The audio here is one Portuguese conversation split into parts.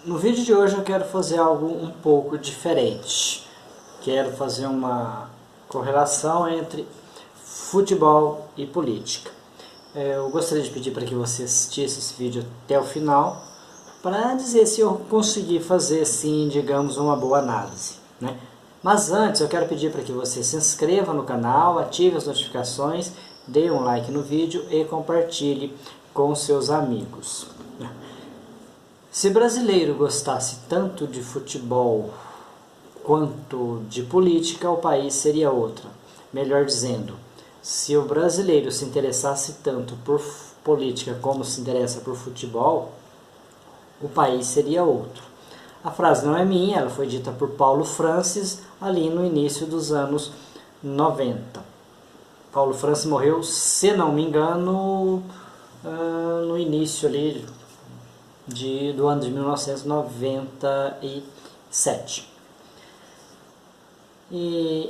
No vídeo de hoje eu quero fazer algo um pouco diferente. Quero fazer uma correlação entre futebol e política. Eu gostaria de pedir para que você assistisse esse vídeo até o final, para dizer se eu conseguir fazer, sim, digamos, uma boa análise, né? Mas antes eu quero pedir para que você se inscreva no canal, ative as notificações, dê um like no vídeo e compartilhe com seus amigos. Se brasileiro gostasse tanto de futebol quanto de política, o país seria outro. Melhor dizendo, se o brasileiro se interessasse tanto por política como se interessa por futebol, o país seria outro. A frase não é minha, ela foi dita por Paulo Francis ali no início dos anos 90. Paulo Francis morreu, se não me engano, no início ali do ano de 1997. E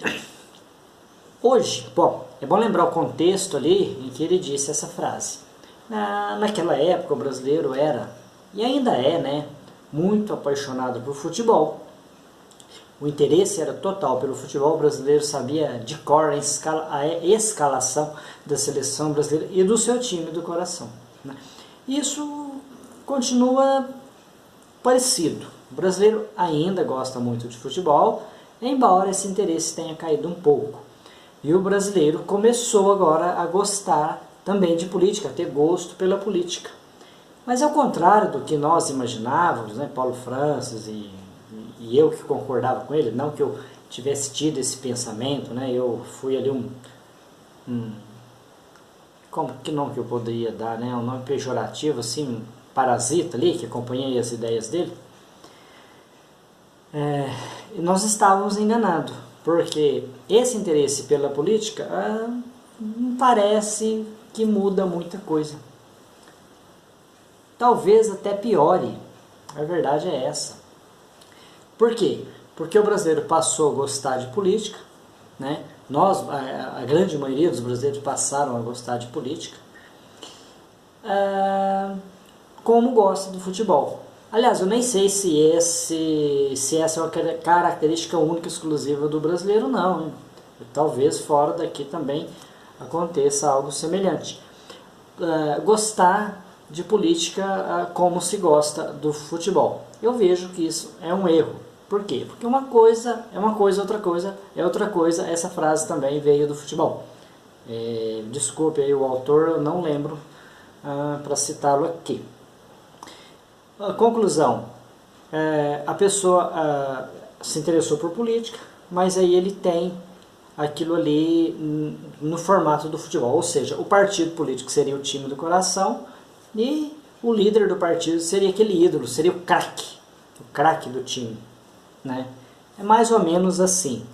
hoje, bom, é bom lembrar o contexto ali em que ele disse essa frase. Naquela época o brasileiro era, e ainda é, né, muito apaixonado por futebol. O interesse era total pelo futebol. O brasileiro sabia de cor a escalação da seleção brasileira e do seu time do coração, né? Isso continua parecido. O brasileiro ainda gosta muito de futebol, embora esse interesse tenha caído um pouco. E o brasileiro começou agora a gostar também de política, a ter gosto pela política. Mas ao contrário do que nós imaginávamos, né, Paulo Francis e eu que concordava com ele, não que eu tivesse tido esse pensamento, né, eu fui ali como que nome que eu poderia dar, né, um nome pejorativo, assim, um parasita ali, que acompanhei as ideias dele. E nós estávamos enganados, porque esse interesse pela política parece que muda muita coisa. Talvez até piore, a verdade é essa. Por quê? Porque o brasileiro passou a gostar de política, né? A grande maioria dos brasileiros passaram a gostar de política, como gosta do futebol. Aliás, eu nem sei se essa é uma característica única, exclusiva do brasileiro, não. Talvez fora daqui também aconteça algo semelhante. Gostar de política como se gosta do futebol. Eu vejo que isso é um erro. Por quê? Porque uma coisa é uma coisa, outra coisa é outra coisa. Essa frase também veio do futebol. Desculpe aí o autor, eu não lembro para citá-lo aqui. A conclusão, a pessoa se interessou por política, mas aí ele tem aquilo ali no formato do futebol, ou seja, o partido político seria o time do coração e o líder do partido seria aquele ídolo, seria o craque do time, né? É mais ou menos assim.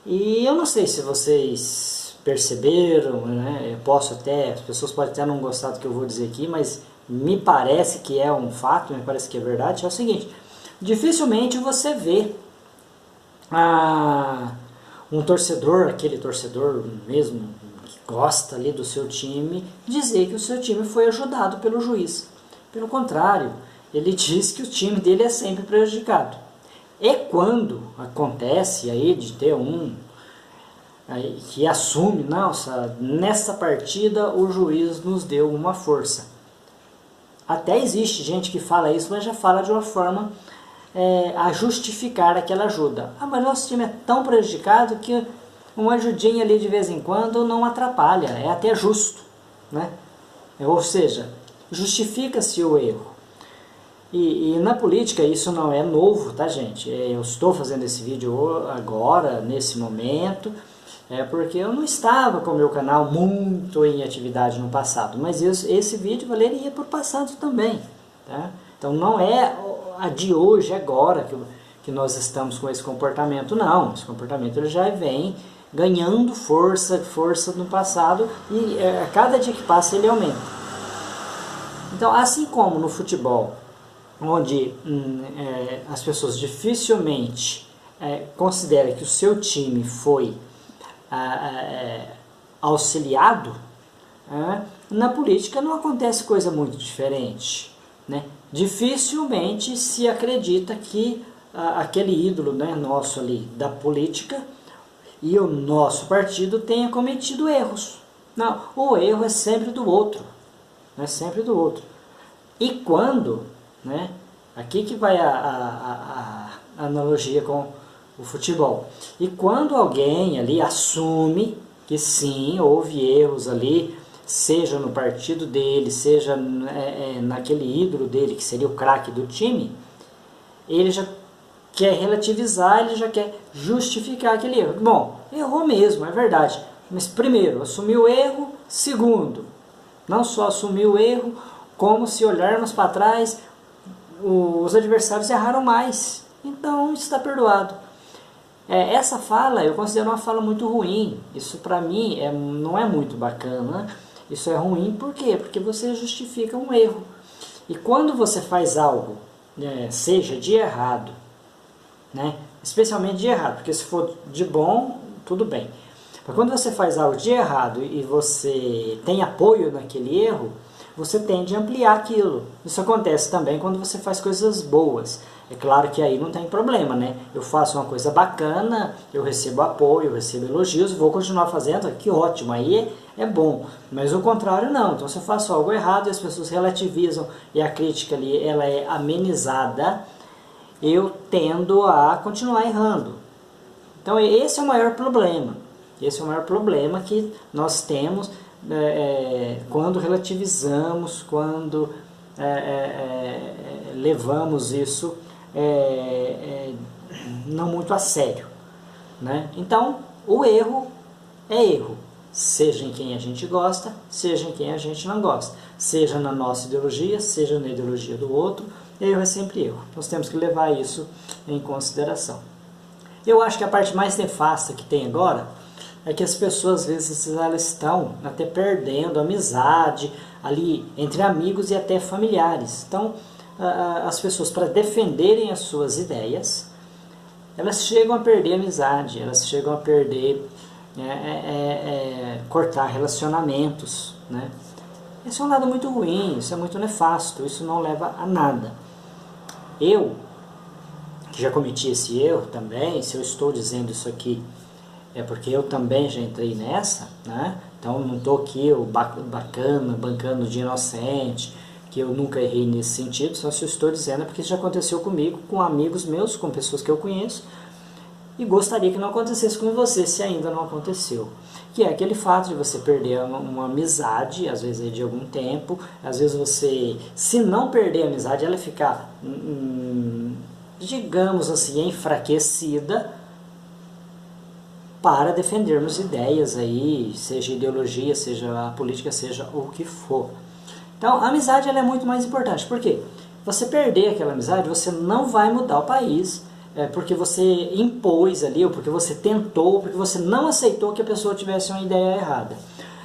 E eu não sei se vocês perceberam, né? As pessoas podem até não gostar do que eu vou dizer aqui, mas me parece que é um fato, me parece que é verdade, é o seguinte: dificilmente você vê um torcedor, aquele torcedor mesmo que gosta ali do seu time, dizer que o seu time foi ajudado pelo juiz. Pelo contrário, ele diz que o time dele é sempre prejudicado. E quando acontece aí de ter que assume, nossa, nessa partida o juiz nos deu uma força. Até existe gente que fala isso, mas já fala de uma forma a justificar aquela ajuda. Mas nosso time é tão prejudicado que uma ajudinha ali de vez em quando não atrapalha, é até justo, né? Ou seja, justifica-se o erro. E na política isso não é novo, tá, gente? Eu estou fazendo esse vídeo agora, nesse momento, porque eu não estava com o meu canal muito em atividade no passado, mas esse vídeo valeria por passado também, tá? Então não é a de hoje, agora, que nós estamos com esse comportamento, não. Esse comportamento ele já vem ganhando força no passado e a cada dia que passa ele aumenta. Então, assim como no futebol, onde as pessoas dificilmente consideram que o seu time foi auxiliado, na política não acontece coisa muito diferente. né? Dificilmente se acredita que aquele ídolo, né, nosso ali da política e o nosso partido tenha cometido erros. Não, o erro é sempre do outro, é sempre do outro. E quando, né, aqui que vai a analogia com o futebol, e quando alguém ali assume que sim, houve erros ali, seja no partido dele, seja naquele ídolo dele, que seria o craque do time, ele já quer relativizar, ele já quer justificar aquele erro. Bom, errou mesmo, é verdade. Mas primeiro, assumiu o erro. Segundo, não só assumiu o erro, como se olharmos para trás, os adversários erraram mais. Então está perdoado. Essa fala eu considero uma fala muito ruim. Isso para mim não é muito bacana. Isso é ruim por quê? Porque você justifica um erro. E quando você faz algo, seja de errado, né? Especialmente de errado, porque se for de bom, tudo bem. Mas quando você faz algo de errado e você tem apoio naquele erro, você tende a ampliar aquilo. Isso acontece também quando você faz coisas boas. É claro que aí não tem problema, né? Eu faço uma coisa bacana, eu recebo apoio, eu recebo elogios, vou continuar fazendo, que ótimo, aí é bom. Mas o contrário não. Então se eu faço algo errado e as pessoas relativizam e a crítica ali ela é amenizada, eu tendo a continuar errando. Então esse é o maior problema. Esse é o maior problema que nós temos quando relativizamos, quando levamos isso não muito a sério, né? Então o erro é erro, seja em quem a gente gosta, seja em quem a gente não gosta, seja na nossa ideologia, seja na ideologia do outro, erro é sempre erro. Nós temos que levar isso em consideração. Eu acho que a parte mais nefasta que tem agora é que as pessoas às vezes elas estão até perdendo a amizade ali entre amigos e até familiares. Então as pessoas, para defenderem as suas ideias, elas chegam a perder a amizade, elas chegam a perder, cortar relacionamentos, né? Esse é um lado muito ruim, isso é muito nefasto, isso não leva a nada. Eu, que já cometi esse erro também, se eu estou dizendo isso aqui, é porque eu também já entrei nessa, né? Então não estou aqui bacana, bancando de inocente, que eu nunca errei nesse sentido, só se eu estou dizendo é porque isso já aconteceu comigo, com amigos meus, com pessoas que eu conheço, e gostaria que não acontecesse com você, se ainda não aconteceu. Que é aquele fato de você perder uma amizade, às vezes de algum tempo, às vezes você, se não perder a amizade, ela ficar, digamos assim, enfraquecida, para defendermos ideias aí, seja ideologia, seja política, seja o que for. Então, a amizade ela é muito mais importante. Por quê? Você perder aquela amizade, você não vai mudar o país, porque você impôs ali, ou porque você tentou, ou porque você não aceitou que a pessoa tivesse uma ideia errada.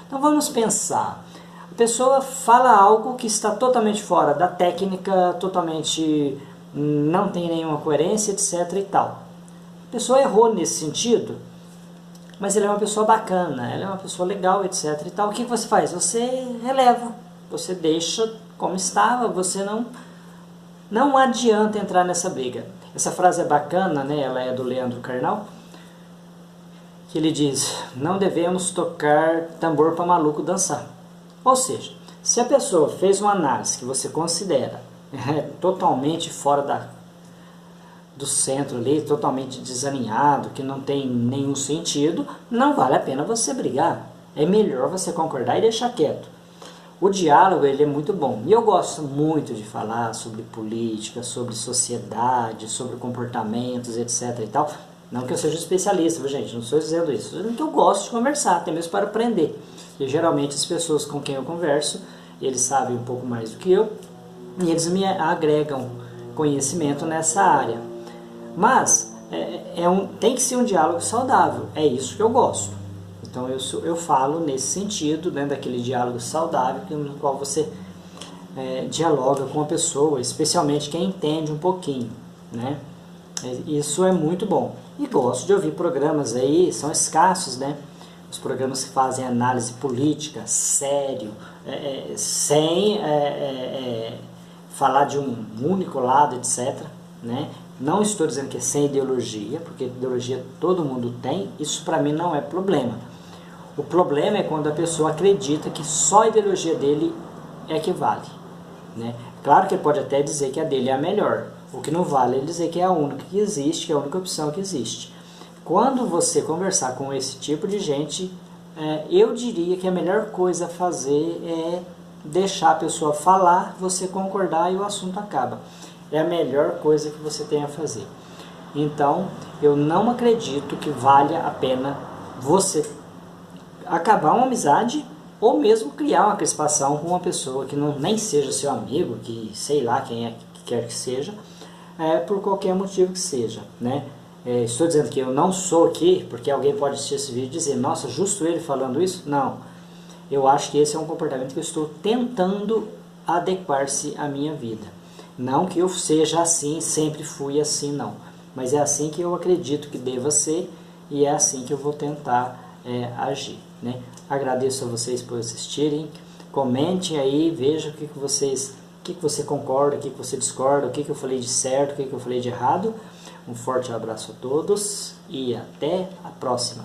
Então, vamos pensar. A pessoa fala algo que está totalmente fora da técnica, totalmente não tem nenhuma coerência, etc. e tal. A pessoa errou nesse sentido, mas ela é uma pessoa bacana, ela é uma pessoa legal, etc. e tal. O que você faz? Você releva, você deixa como estava, você não adianta entrar nessa briga. Essa frase é bacana, né? Ela é do Leandro Carnal, que ele diz: não devemos tocar tambor para maluco dançar. Ou seja, se a pessoa fez uma análise que você considera totalmente fora do centro ali, totalmente desalinhado, que não tem nenhum sentido, não vale a pena você brigar. É melhor você concordar e deixar quieto. O diálogo ele é muito bom. E eu gosto muito de falar sobre política, sobre sociedade, sobre comportamentos, etc. e tal. Não que eu seja especialista, viu, gente? Não estou dizendo isso. É que eu gosto de conversar, até mesmo para aprender. E geralmente as pessoas com quem eu converso, eles sabem um pouco mais do que eu, e eles me agregam conhecimento nessa área. Mas tem que ser um diálogo saudável. É isso que eu gosto. Então eu falo nesse sentido, né, daquele diálogo saudável no qual você dialoga com a pessoa, especialmente quem entende um pouquinho, né? Isso é muito bom. E gosto de ouvir programas aí, são escassos, né? Os programas que fazem análise política, sério, sem falar de um único lado, etc., né? Não estou dizendo que é sem ideologia, porque ideologia todo mundo tem, isso para mim não é problema. O problema é quando a pessoa acredita que só a ideologia dele é que vale, né? Claro que ele pode até dizer que a dele é a melhor, o que não vale é ele dizer que é a única que existe, que é a única opção que existe. Quando você conversar com esse tipo de gente, eu diria que a melhor coisa a fazer é deixar a pessoa falar, você concordar e o assunto acaba. É a melhor coisa que você tem a fazer. Então, eu não acredito que valha a pena você acabar uma amizade ou mesmo criar uma crispação com uma pessoa que não, nem seja seu amigo, que sei lá quem é que quer que seja, por qualquer motivo que seja, né? Estou dizendo que eu não sou aqui, porque alguém pode assistir esse vídeo e dizer, nossa, justo ele falando isso? Não. Eu acho que esse é um comportamento que eu estou tentando adequar-se à minha vida. Não que eu seja assim, sempre fui assim, não. Mas é assim que eu acredito que deva ser e é assim que eu vou tentar agir, né? Agradeço a vocês por assistirem. Comentem aí, vejam o que você concorda, o que você discorda, o que eu falei de certo, o que eu falei de errado. Um forte abraço a todos e até a próxima.